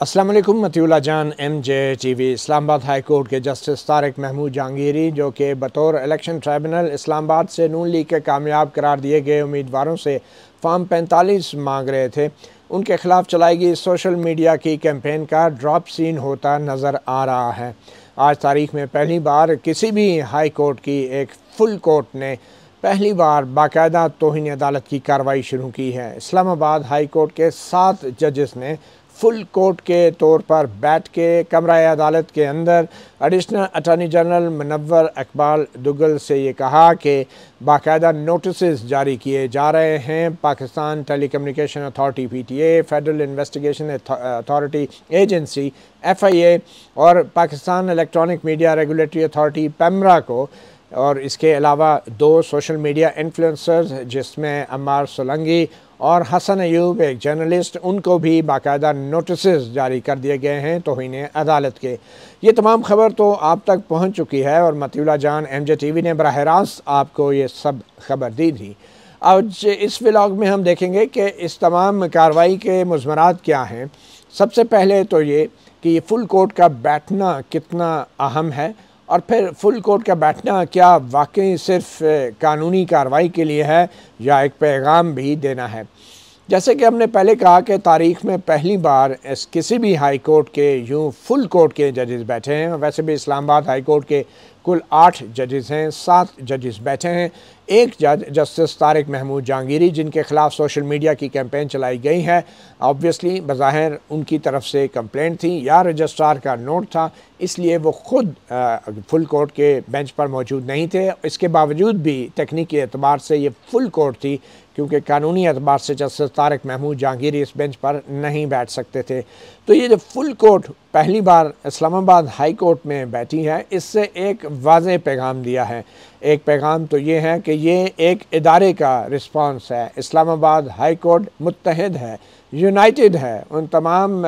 अस्सलाम वालेकुम। मतिउल्लाह जान MJ TV। Islamabad high court के जस्टिस तारिक महमूद जहांगीरी, जो कि बतौर इलेक्शन ट्राइब्यूनल इस्लामाबाद से नून लीग के कामयाब करार दिए गए उम्मीदवारों से फॉर्म 45 मांग रहे थे, उनके खिलाफ चलाई गई सोशल मीडिया की कैंपेन का ड्रॉप सीन होता नज़र आ रहा है। आज तारीख में पहली बार किसी भी हाई कोर्ट की एक फुल कोर्ट ने पहली बार बाकायदा तौहीन अदालत की कार्रवाई शुरू की है। इस्लामाबाद हाई कोर्ट के 7 जजेस ने फुल कोर्ट के तौर पर बैठ के कमरा अदालत के अंदर additional attorney general Munawar Iqbal Duggal से ये कहा कि बाकायदा नोटिस जारी किए जा रहे हैं। Pakistan telecommunication authority PTA, federal investigation authority agency FIA और Pakistan electronic media regulatory authority PEMRA को, और इसके अलावा 2 सोशल मीडिया इन्फ्लुएंसर्स जिसमें अम्मार सोलंगी और हसन अयूब एक जर्नलिस्ट, उनको भी बाकायदा नोटिस जारी कर दिए गए हैं तौहीन अदालत के। ये तमाम खबर तो आप तक पहुंच चुकी है और मतिउल्लाह जान MJ TV ने बराह रास्त आपको ये सब खबर दी थी। आज इस व्लॉग में हम देखेंगे कि इस तमाम कार्रवाई के मुज़मरात क्या हैं। सबसे पहले तो ये कि ये फुल कोर्ट का बैठना कितना अहम है, और फिर फुल कोर्ट का बैठना क्या वाकई सिर्फ कानूनी कार्रवाई के लिए है या एक पैगाम भी देना है। जैसे कि हमने पहले कहा कि तारीख़ में पहली बार किसी भी हाई कोर्ट के यूँ फुल कोर्ट के जजेस बैठे हैं। वैसे भी इस्लामाबाद हाई कोर्ट के कुल 8 जजेस हैं, 7 जजेस बैठे हैं। एक जज जस्टिस तारिक महमूद जहांगीरी, जिनके खिलाफ सोशल मीडिया की कैंपेन चलाई गई है। ऑब्वियसली बज़ाहिर उनकी तरफ से कंप्लेंट थी या रजिस्ट्रार का नोट था, इसलिए वो ख़ुद फुल कोर्ट के बेंच पर मौजूद नहीं थे। इसके बावजूद भी तकनीकी एतबार से ये फुल कोर्ट थी, क्योंकि कानूनी एतबार से जस्टिस तारिक महमूद जहांगीरी इस बेंच पर नहीं बैठ सकते थे। तो ये जो फुल कोर्ट पहली बार इस्लामाबाद हाई कोर्ट में बैठी है, इससे एक वाज़ेह पैगाम दिया है। एक पैगाम तो ये है कि ये एक इदारे का रिस्पांस है। इस्लामाबाद हाई कोर्ट मुत्तहिद है, यूनाइटेड है उन तमाम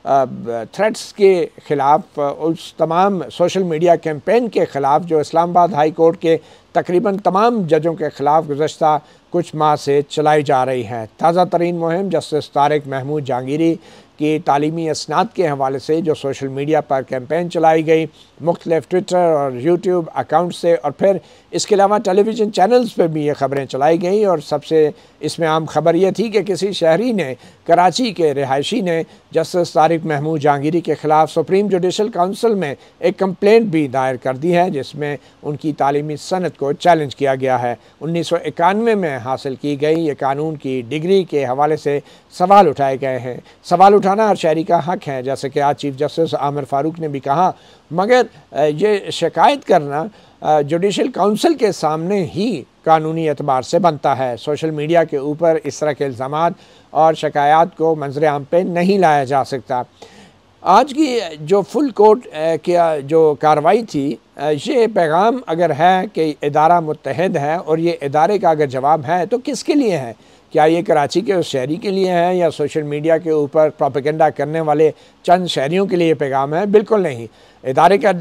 थ्रेट्स के ख़िलाफ़, उस तमाम सोशल मीडिया कैंपेन के ख़िलाफ़ जो इस्लामाबाद हाई कोर्ट के तकरीबन तमाम जजों के ख़िलाफ़ गुज़श्ता कुछ माह से चलाई जा रही है। ताज़ा तरीन मुहिम जस्टिस तारिक महमूद जहांगीरी की तालीमी असनाद के हवाले से जो सोशल मीडिया पर कैंपेन चलाई गई, मुख्तलिफ ट्विटर और यूट्यूब अकाउंट से, और फिर इसके अलावा टेलीविज़न चैनल्स पर भी ये ख़बरें चलाई गई। और सबसे इसमें आम खबर ये थी कि किसी शहरी ने, कराची के रिहायशी ने जस्टिस तारिक महमूद जहांगीरी के ख़िलाफ़ सुप्रीम जुडिशल काउंसिल में एक कंप्लेंट भी दायर कर दी है, जिसमें उनकी तालीमी सनद को चैलेंज किया गया है। 1991 में हासिल की गई ये कानून की डिग्री के हवाले से सवाल उठाए गए हैं। सवाल उठाना हर शहरी का हक़ है, जैसे कि आज चीफ जस्टिस आमिर फ़ारूक ने भी कहा, मगर ये शिकायत करना जुडिशल काउंसिल के सामने ही कानूनी एतबार से बनता है। सोशल मीडिया के ऊपर इस तरह के इल्ज़ामात और शिकायत को मंजर आम पे नहीं लाया जा सकता। आज की जो फुल कोर्ट की जो कार्रवाई थी, ये पैगाम अगर है कि इदारा मुत्तहिद है और ये इदारे का अगर जवाब है तो किसके लिए है? क्या ये कराची के उस शहरी के लिए है या सोशल मीडिया के ऊपर प्रोपेगेंडा करने वाले चंद शहरियों के लिए पैगाम है? बिल्कुल नहीं। इदारे का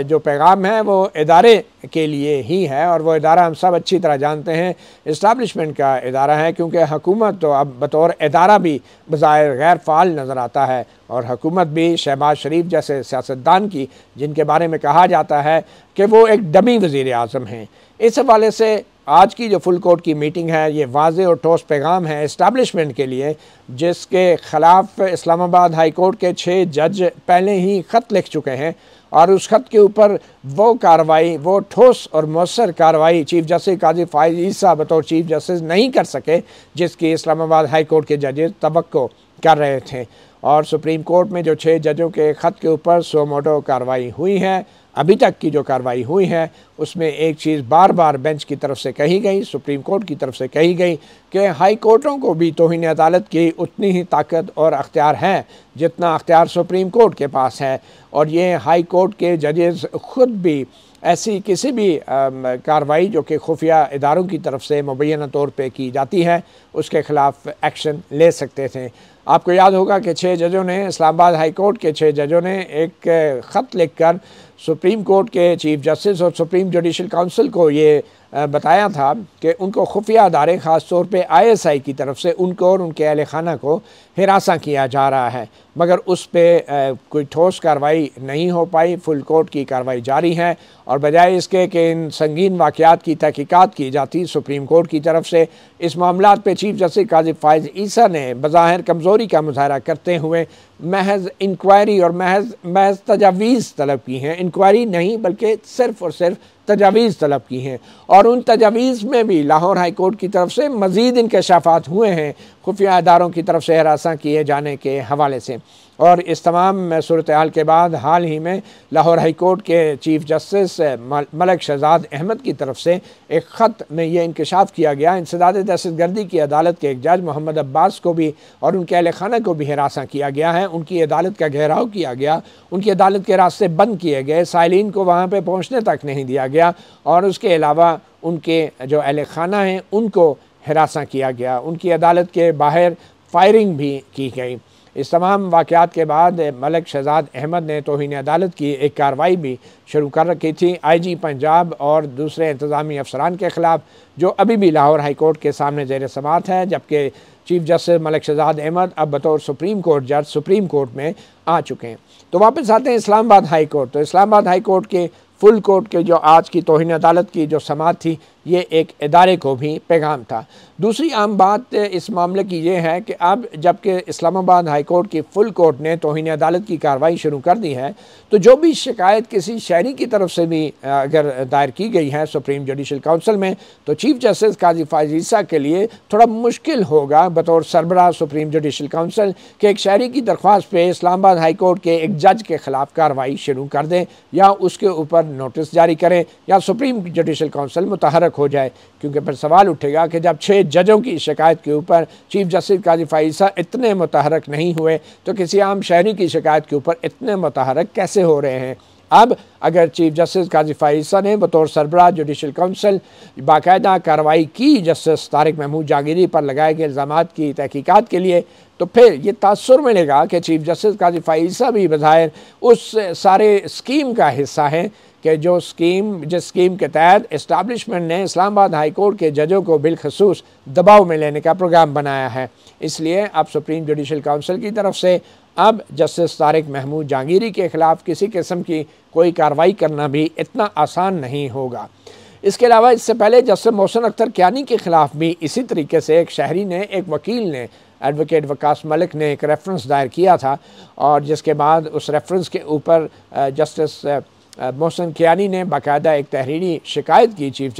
जो पैगाम है वो इदारे के लिए ही है, और वो इदारा हम सब अच्छी तरह जानते हैं इस्टेब्लिशमेंट का इदारा है, क्योंकि हुकूमत तो अब बतौर इदारा भी बज़ाहिर गैर फ़ाल नज़र आता है। और हुकूमत भी शहबाज शरीफ जैसे सियासतदान की, जिनके बारे में कहा जाता है कि वो एक डमी वज़ीर आज़म हैं। इस हवाले से आज की जो फुल कोर्ट की मीटिंग है, ये वाज़ेह और ठोस पैगाम है इस्टेब्लिशमेंट के लिए, जिसके ख़िलाफ़ इस्लामाबाद हाई कोर्ट के 6 जज पहले ही ख़त लिख चुके हैं, और उस ख़त के ऊपर वो कार्रवाई, वो ठोस और मौसर कार्रवाई चीफ जस्टिस काजी फ़ाइज़ ईसा बतौर चीफ जस्टिस नहीं कर सके, जिसकी इस्लामाबाद हाई कोर्ट के जजेस तवक्को कर रहे थे। और सुप्रीम कोर्ट में जो 6 जजों के ख़त के ऊपर सो मोटो कार्रवाई हुई है, अभी तक की जो कार्रवाई हुई है उसमें एक चीज़ बार बार बेंच की तरफ से कही गई, सुप्रीम कोर्ट की तरफ से कही गई कि हाई कोर्टों को भी तौहीन अदालत की उतनी ही ताकत और अख्तियार है जितना अख्तियार सुप्रीम कोर्ट के पास है। और ये हाई कोर्ट के जजेस ख़ुद भी ऐसी किसी भी कार्रवाई जो कि खुफिया इदारों की तरफ से मुबैना तौर पे की जाती है, उसके ख़िलाफ़ एक्शन ले सकते थे। आपको याद होगा कि 6 जजों ने, इस्लामाबाद हाई कोर्ट के 6 जजों ने एक ख़त लिख कर सुप्रीम कोर्ट के चीफ जस्टिस और सुप्रीम जुडिशल काउंसिल को ये बताया था कि उनको खुफिया अदारे ख़ास तौर पे ISI की तरफ से उनको और उनके अहल खाना को हिरासा किया जा रहा है, मगर उस पर कोई ठोस कार्रवाई नहीं हो पाई। फुल कोर्ट की कार्रवाई जारी है और बजाय इसके कि इन संगीन वाक़यात की तहकीकात की जाती सुप्रीम कोर्ट की तरफ से, इस मामलात पे चीफ जस्टिस काजी फ़ाइज़ ईसा ने बज़ाहिर कमज़ोरी का मुज़ाहरा करते हुए महज इंक्वायरी और महज तजावीज़ तलब की हैं। इंक्वायरी नहीं बल्कि सिर्फ़ और सिर्फ तजावीज़ तलब की हैं, और उन तजावीज़ में भी लाहौर हाई कोर्ट की तरफ से मज़ीद इंकशाफात हुए हैं खुफिया अदारों की तरफ से हरासा किए जाने के हवाले से। और इस तमाम सूरत हाल के बाद हाल ही में लाहौर हाई कोर्ट के चीफ जस्टिस मलिक शहजाद अहमद की तरफ से एक ख़त में यह इंकशाफ किया गया, इंसदाद दहशतगर्दी की अदालत के एक जज मोहम्मद अब्बास को भी और उनके अहल खाना को भी हिरासा किया गया है। उनकी अदालत का घेराव किया गया, उनकी अदालत के रास्ते बंद किए गए, साइलिन को वहाँ पर पहुँचने तक नहीं दिया गया, और उसके अलावा उनके जो अहल खाना हैं उनको हिरासा किया गया, उनकी अदालत के बाहर फायरिंग भी की गई। इस तमाम वाक़यात के बाद मलिक शहजाद अहमद ने तौहीन अदालत की एक कार्रवाई भी शुरू कर रखी थी IG पंजाब और दूसरे इंतज़ामी अफसरान के ख़िलाफ़, जो अभी भी लाहौर हाई कोर्ट के सामने ज़ेर समाअत है, जबकि चीफ जस्टिस मलिक शहजाद अहमद अब बतौर सुप्रीम कोर्ट जज सुप्रीम कोर्ट में आ चुके हैं। तो वापस आते हैं इस्लामाबाद हाई कोर्ट। तो इस्लामाबाद हाई कोर्ट के फुल कोर्ट के जो आज की तौहीन अदालत की जो समाअत थी, ये एक इदारे को भी पैगाम था। दूसरी आम बात इस मामले की ये है कि अब जबकि इस्लामाबाद हाई कोर्ट की फुल कोर्ट ने तौहीन अदालत की कार्रवाई शुरू कर दी है, तो जो भी शिकायत किसी शहरी की तरफ से भी अगर दायर की गई है सुप्रीम जुडिशल काउंसिल में, तो चीफ जस्टिस काजी फ़ाइज़ ईसा के लिए थोड़ा मुश्किल होगा बतौर सरबराह सुप्रीम जुडिशल काउंसिल कि एक शहरी की दरख्वास्त पे इस्लामाबाद हाई कोर्ट के एक जज के ख़िलाफ़ कार्रवाई शुरू कर दें या उसके ऊपर नोटिस जारी करें या सुप्रीम जुडिशल काउंसिल मुतहरक हो जाए। क्योंकि फिर सवाल उठेगा कि जब 6 जजों की शिकायत के ऊपर चीफ जस्टिस काजी फ़ाइज़ ईसा इतने मुतहरक नहीं हुए, तो किसी आम शहरी की शिकायत के ऊपर इतने मुतहरक कैसे हो रहे हैं। अब अगर चीफ जस्टिस काजी फ़ाइज़ ईसा ने बतौर सरबराह जुडिशल काउंसिल बाकायदा कार्रवाई की जस्टिस तारिक महमूद जहांगीरी पर लगाए गए इल्ज़ामात की तहकीकात के लिए, तो फिर ये तासुर मिलेगा कि चीफ जस्टिस काजी फ़ाइज़ ईसा भी बज़ाहिर उस सारे स्कीम का हिस्सा हैं कि जिस स्कीम के तहत इस्टाब्लिशमेंट ने इस्लामाबाद हाई कोर्ट के जजों को बिलखसूस दबाव में लेने का प्रोग्राम बनाया है। इसलिए अब सुप्रीम जुडिशल काउंसिल की तरफ से अब जस्टिस तारिक महमूद जहांगीरी के ख़िलाफ़ किसी किस्म की कोई कार्रवाई करना भी इतना आसान नहीं होगा। इसके अलावा इससे पहले जस्टिस मोहसिन अख्तर कियानी के ख़िलाफ़ भी इसी तरीके से एक शहरी ने, एक वकील ने, एडवोकेट वकास मलिक ने एक रेफरेंस दायर किया था, और जिसके बाद उस रेफरेंस के ऊपर जस्टिस मोहसिन कियानी ने बाकायदा एक तहरीरी शिकायत की चीफ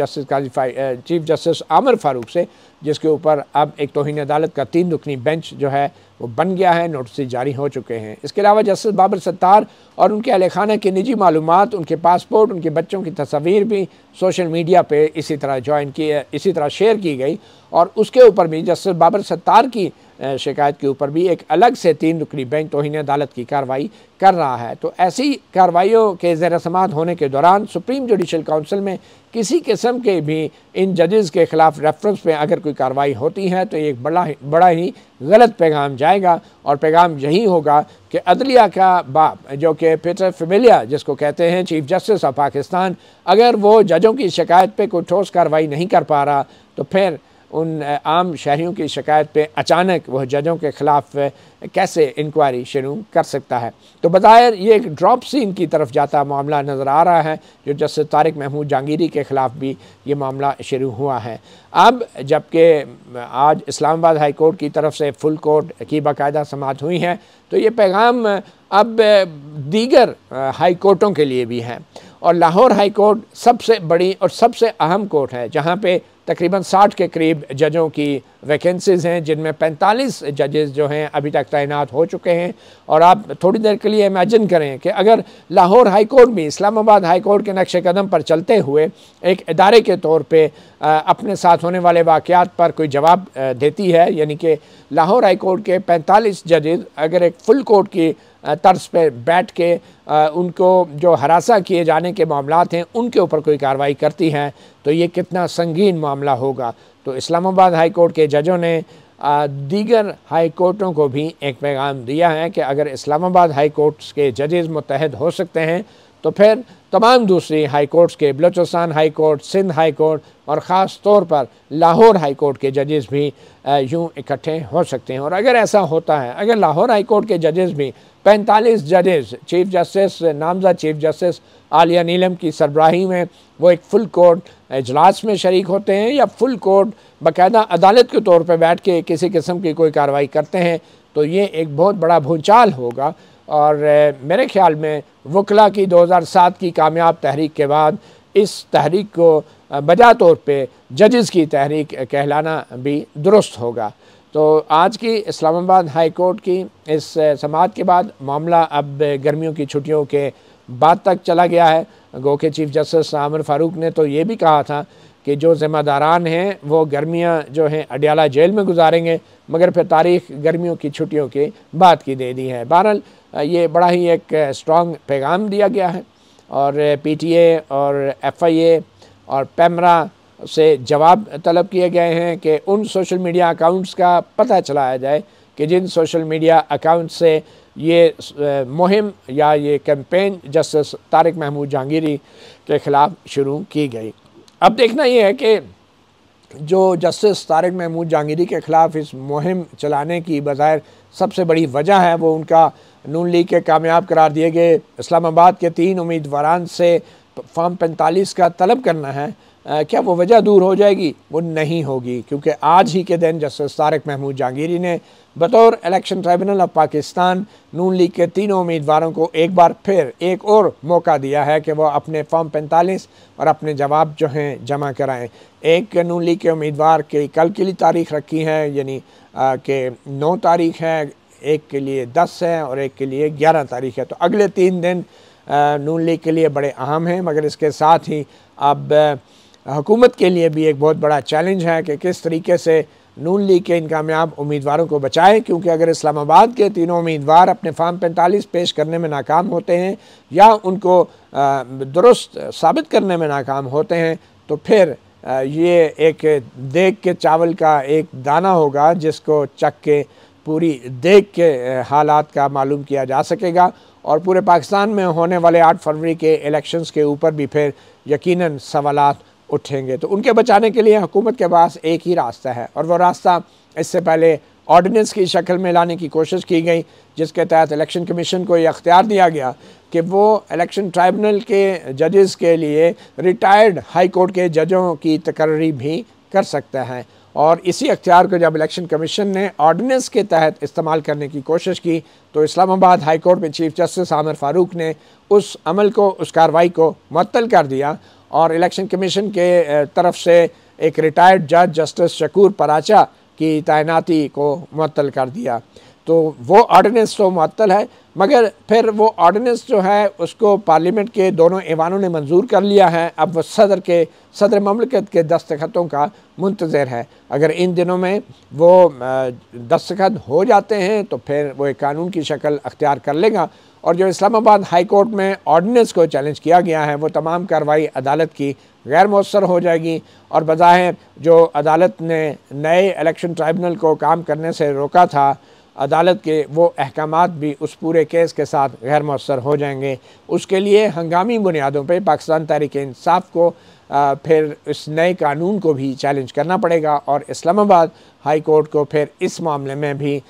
जस्टिस आमिर फ़ारूक से, जिसके ऊपर अब एक तौहीन अदालत का 3 रुकनी बेंच जो है वो बन गया है, नोटिस जारी हो चुके हैं। इसके अलावा जस्टिस बाबर सत्तार और उनके अहल खाना की निजी मालूमात, उनके पासपोर्ट, उनके बच्चों की तस्वीर भी सोशल मीडिया पे इसी तरह शेयर की गई, और उसके ऊपर भी जस्टिस बाबर सत्तार की शिकायत के ऊपर भी एक अलग से 3 रुकनी बेंच तौहीन अदालत की कार्रवाई कर रहा है। तो ऐसी कार्रवाइयों के ज़ेर समाअत होने के दौरान सुप्रीम जुडिशल काउंसिल में किसी किस्म के भी इन जजेस के ख़िलाफ़ रेफरेंस पे अगर कोई कार्रवाई होती है तो एक बड़ा ही गलत पैगाम जाएगा, और पैगाम यही होगा कि अदलिया का बाप जो कि पीटर फेमिलिया जिसको कहते हैं चीफ जस्टिस ऑफ पाकिस्तान, अगर वो जजों की शिकायत पे कोई ठोस कार्रवाई नहीं कर पा रहा, तो फिर उन आम शहरियों की शिकायत पे अचानक वह जजों के ख़िलाफ़ कैसे इंक्वायरी शुरू कर सकता है। तो बज़ाहिर ये एक ड्रॉप सीन की तरफ जाता मामला नज़र आ रहा है, जो जस्टिस तारिक महमूद जहांगीरी के ख़िलाफ़ भी ये मामला शुरू हुआ है। अब जबकि आज इस्लामाबाद हाई कोर्ट की तरफ से फुल कोर्ट की बाकायदा समाअत हुई है, तो ये पैगाम अब दीगर हाई कोर्टों के लिए भी है, और लाहौर हाई कोर्ट सबसे बड़ी और सबसे अहम कोर्ट है, जहाँ पे तकरीबन 60 के करीब जजों की वैकेंसीज़ हैं, जिनमें 45 जजेस जो हैं अभी तक तैनात हो चुके हैं। और आप थोड़ी देर के लिए इमेजिन करें कि अगर लाहौर हाई कोर्ट भी इस्लामाबाद हाई कोर्ट के नक्शे कदम पर चलते हुए एक इदारे के तौर पे अपने साथ होने वाले वाक़यात पर कोई जवाब देती है, यानी कि लाहौर हाई कोर्ट के 45 जजेस अगर एक फुल कोर्ट की तर्ज पे बैठ के उनको जो हरासा किए जाने के मामलात हैं उनके ऊपर कोई कार्रवाई करती हैं, तो ये कितना संगीन मामला होगा। तो इस्लामाबाद हाई कोर्ट के जजों ने दीगर हाई कोर्टों को भी एक पैगाम दिया है कि अगर इस्लामाबाद हाई कोर्ट के जजेस मुत्तहद हो सकते हैं, तो फिर तमाम दूसरी हाई कोर्ट्स के, Balochistan high court, Sindh high court और ख़ास तौर पर लाहौर हाई कोर्ट के जजेस भी यूँ इकट्ठे हो सकते हैं। और अगर ऐसा होता है, अगर लाहौर हाई कोर्ट के जजेस भी 45 जजेस, चीफ जस्टिस, नामज़द चीफ जस्टिस आलिया नीलम की सरबराही में वो एक फुल कोर्ट इजलास में शरीक होते हैं या फुल कोर्ट बाकायदा अदालत के तौर पर बैठ के किसी किस्म की कोई कार्रवाई करते हैं, तो ये एक बहुत बड़ा भूचाल होगा। और मेरे ख्याल में वकला की 2007 की कामयाब तहरीक के बाद इस तहरीक को बजा तौर पे जजेस की तहरीक कहलाना भी दुरुस्त होगा। तो आज की इस्लामाबाद हाई कोर्ट की इस समाअत के बाद मामला अब गर्मियों की छुट्टियों के बाद तक चला गया है। गो के चीफ जस्टिस आमिर फ़ारूक ने तो ये भी कहा था कि जो ज़िम्मेदारान हैं वो गर्मियाँ जो हैं अडियाला जेल में गुजारेंगे, मगर फिर तारीख़ गर्मियों की छुट्टियों के बाद की दे दी है। बहरहाल ये बड़ा ही एक स्ट्रॉन्ग पैगाम दिया गया है और PTA और FIA और पैमरा से जवाब तलब किए गए हैं कि उन सोशल मीडिया अकाउंट्स का पता चलाया जाए कि जिन सोशल मीडिया अकाउंट से ये मुहिम या ये कैंपेन जस्टिस तारिक महमूद जहांगीरी के ख़िलाफ़ शुरू की गई। अब देखना ये है कि जो जस्टिस तारिक महमूद जहांगीरी के ख़िलाफ़ इस मुहिम चलाने की बज़ाहिर सबसे बड़ी वजह है वो उनका नून लीग के कामयाब करार दिए गए इस्लामाबाद के 3 उम्मीदवारान से फॉर्म 45 का तलब करना है। क्या वो वजह दूर हो जाएगी? वो नहीं होगी, क्योंकि आज ही के दिन जस्टिस तारिक महमूद जहांगीरी ने बतौर election tribunal of Pakistan Noon league के तीनों उम्मीदवारों को एक बार फिर एक और मौका दिया है कि वह अपने फॉर्म 45 और अपने जवाब जो हैं जमा कराएं। एक नून लीग के उम्मीदवार की कल के लिए तारीख रखी है, यानी कि 9 तारीख है, एक के लिए 10 है और एक के लिए 11 तारीख है। तो अगले 3 दिन नून लीग के लिए बड़े अहम हैं, मगर इसके साथ ही अब हुकूमत के लिए भी एक बहुत बड़ा चैलेंज है कि किस तरीके से नून लीग के इन कामयाब उम्मीदवारों को बचाएं, क्योंकि अगर इस्लामाबाद के तीनों उम्मीदवार अपने फॉर्म 45 पेश करने में नाकाम होते हैं या उनको दुरुस्त साबित करने में नाकाम होते हैं, तो फिर ये एक देग के चावल का एक दाना होगा जिसको चख के पूरी देग के हालात का मालूम किया जा सकेगा और पूरे पाकिस्तान में होने वाले 8 फरवरी के इलेक्शंस के ऊपर भी फिर यकीनन सवालात उठेंगे। तो उनके बचाने के लिए हुकूमत के पास एक ही रास्ता है और वो रास्ता इससे पहले ऑर्डिनेंस की शक्ल में लाने की कोशिश की गई, जिसके तहत इलेक्शन कमीशन को ये अख्तियार दिया गया कि वो इलेक्शन ट्राइब्यूनल के जजेस के लिए रिटायर्ड हाई कोर्ट के जजों की तकर्री भी कर सकता है। और इसी अख्तियार को जब इलेक्शन कमीशन ने ऑर्डिनेंस के तहत इस्तेमाल करने की कोशिश की तो इस्लामाबाद हाई कोर्ट में चीफ जस्टिस आमिर फ़ारूक ने उस अमल को, उस कार्रवाई को मुअत्तल कर दिया और इलेक्शन कमीशन के तरफ से एक रिटायर्ड जज जस्टिस शकूर पराचा की तैनाती को मुअत्तल कर दिया। तो वो ऑर्डिनेंस तो मुअत्तल है, मगर फिर वो ऑर्डिनेंस जो है उसको पार्लियामेंट के दोनों ऐवानों ने मंजूर कर लिया है। अब वो सदर ममलकत के दस्तखतों का मुंतज़र है। अगर इन दिनों में वो दस्तखत हो जाते हैं तो फिर वो एक कानून की शक्ल अख्तियार कर लेगा और जो इस्लामाबाद हाई कोर्ट में ऑर्डिनेंस को चैलेंज किया गया है वो तमाम कार्रवाई अदालत की गैर मौसर हो जाएगी और बज़ाहिर जो अदालत ने नए इलेक्शन ट्राइब्यूनल को काम करने से रोका था, अदालत के वो अहकामात भी उस पूरे केस के साथ गैर मौसर हो जाएंगे। उसके लिए हंगामी बुनियादों पे पाकिस्तान तहरीक इंसाफ को फिर इस नए कानून को भी चैलेंज करना पड़ेगा और इस्लामाबाद हाई कोर्ट को फिर इस मामले में भी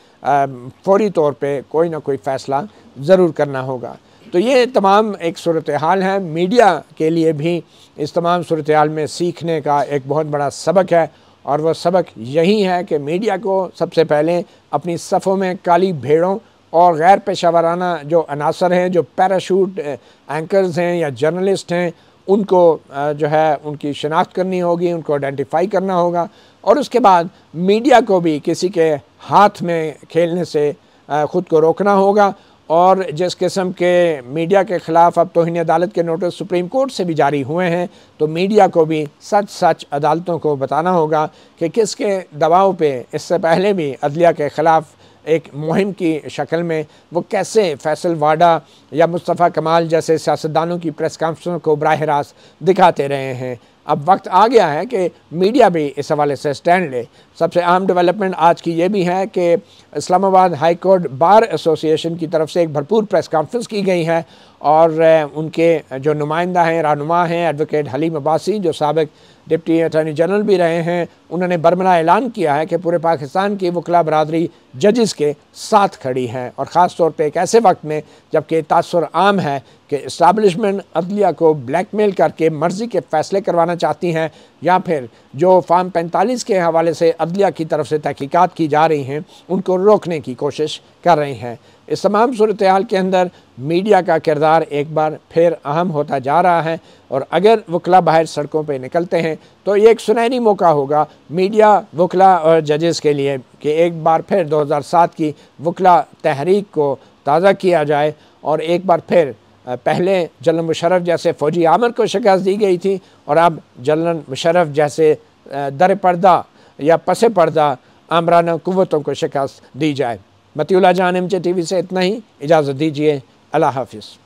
फौरी तौर पे कोई ना कोई फ़ैसला ज़रूर करना होगा। तो ये तमाम एक सूरत हाल है। मीडिया के लिए भी इस तमाम सूरत हाल में सीखने का एक बहुत बड़ा सबक है और वह सबक यही है कि मीडिया को सबसे पहले अपनी सफ़ों में काली भेड़ों और गैर पेशावराना जो अनासर हैं, जो पैराशूट एंकर्स हैं या जर्नलिस्ट हैं, उनको जो है उनकी शिनाख्त करनी होगी, उनको आइडेंटिफाई करना होगा और उसके बाद मीडिया को भी किसी के हाथ में खेलने से ख़ुद को रोकना होगा। और जिस किस्म के मीडिया के ख़िलाफ़ अब तौहीन अदालत के नोटिस सुप्रीम कोर्ट से भी जारी हुए हैं, तो मीडिया को भी सच सच अदालतों को बताना होगा कि किसके दबाव पे इससे पहले भी अदलिया के ख़िलाफ़ एक मुहिम की शक्ल में वो कैसे फैसल वाडा या मुस्तफ़ा कमाल जैसे सियासतदानों की प्रेस कॉन्फ्रेंस को बराह रास्त दिखाते रहे हैं। अब वक्त आ गया है कि मीडिया भी इस हवाले से स्टैंड ले। सबसे अहम डेवलपमेंट आज की ये भी है कि Islamabad high court bar association की तरफ से एक भरपूर प्रेस कॉन्फ्रेंस की गई है और उनके जो नुमाइंदा हैं, रहनुमा हैं एडवोकेट हलीम अब्बासी, जो साबिक डिप्टी अटॉर्नी जनरल भी रहे हैं, उन्होंने बरमला ऐलान किया है कि पूरे पाकिस्तान की वकला बरादरी जजेस के साथ खड़ी है, और ख़ास तौर पे एक ऐसे वक्त में जबकि तासुर आम है कि इस्टेब्लिशमेंट अदलिया को ब्लैकमेल करके मर्ज़ी के फ़ैसले करवाना चाहती हैं, या फिर जो फार्म 45 के हवाले से अदलिया की तरफ से तहकीकात की जा रही हैं उनको रोकने की कोशिश कर रही हैं। इस तमाम सूरत हाल के अंदर मीडिया का किरदार एक बार फिर अहम होता जा रहा है, और अगर वकला बाहर सड़कों पर निकलते हैं तो ये एक सुनहरी मौका होगा मीडिया, वकला और जजेस के लिए कि एक बार फिर 2007 की वकला तहरीक को ताज़ा किया जाए, और एक बार फिर पहले जनरल मुशर्रफ जैसे फ़ौजी आमर को शिकस्त दी गई थी, और अब जनरल मुशर्रफ जैसे दर पर्दा या पसे पर्दा आमराना कुव्वतों को शिकस्त दी जाए। मतीउल्लाह जान, MJ TV से इतना ही, इजाज़त दीजिए। अल्लाह हाफ़िज़।